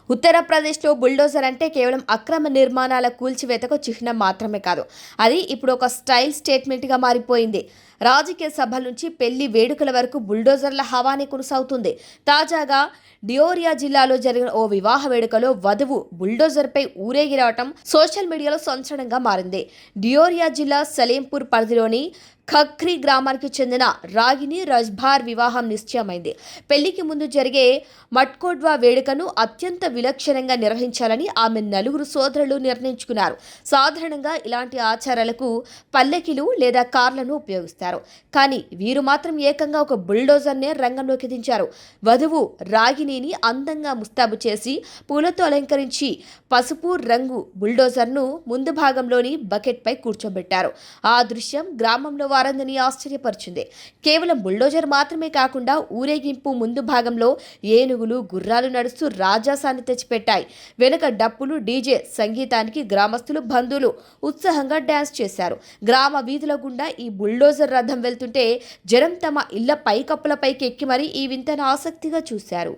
ఉత్తరప్రదేశ్లో బుల్డోజర్ అంటే కేవలం అక్రమ నిర్మాణాల కూల్చివేతకు చిహ్నం మాత్రమే కాదు, అది ఇప్పుడు ఒక స్టైల్ స్టేట్మెంట్గా మారిపోయింది. రాజకీయ సభల నుంచి పెళ్లి వేడుకల వరకు బుల్డోజర్ల హవానే కొనసాగుతుంది. తాజాగా డియోరియా జిల్లాలో జరిగిన ఓ వివాహ వేడుకలో వధువు బుల్డోజర్పై ఊరేగి రావటం సోషల్ మీడియాలో సంచలనంగా మారింది. డియోరియా జిల్లా సలేంపూర్ పరిధిలోని ఖఖ్రీ గ్రామానికి చెందిన రాగిని రజ్బార్ వివాహం నిశ్చయమైంది. పెళ్లికి ముందు జరిగే మట్కోడ్వా వేడుకను అత్యంత విలక్షణంగా నిర్వహించాలని ఆమె నలుగురు సోదరులు నిర్ణయించుకున్నారు. సాధారణంగా ఇలాంటి ఆచారాలకు పల్లెకిలు లేదా కార్లను ఉపయోగిస్తారు. కానీ వీరు మాత్రం ఏకంగా ఒక బుల్డోజర్నే రంగంలోకి దించారు. వధువు రాగిణిని అందంగా ముస్తాబు చేసి పూలతో అలంకరించి పసుపు రంగు బుల్డోజర్ను ముందు భాగంలోని బకెట్పై కూర్చోబెట్టారు. ఆ దృశ్యం గ్రామంలో వారందరినీ ఆశ్చర్యపరిచింది. కేవలం బుల్డోజర్ మాత్రమే కాకుండా ఊరేగింపు ముందు భాగంలో ఏనుగులు, గుర్రాలు నడుస్తూ రాజాసాన్ని తెచ్చిపెట్టాయి. వెనుక డప్పులు, డీజే సంగీతానికి గ్రామస్తులు, బంధువులు ఉత్సాహంగా డ్యాన్స్ చేశారు. గ్రామ వీధుల గుండా ఈ బుల్డోజర్ రథం వెళ్తుంటే జనం తమ ఇళ్ల పైకప్పులపైకి ఎక్కి మరీ ఈ వింతను ఆసక్తిగా చూశారు.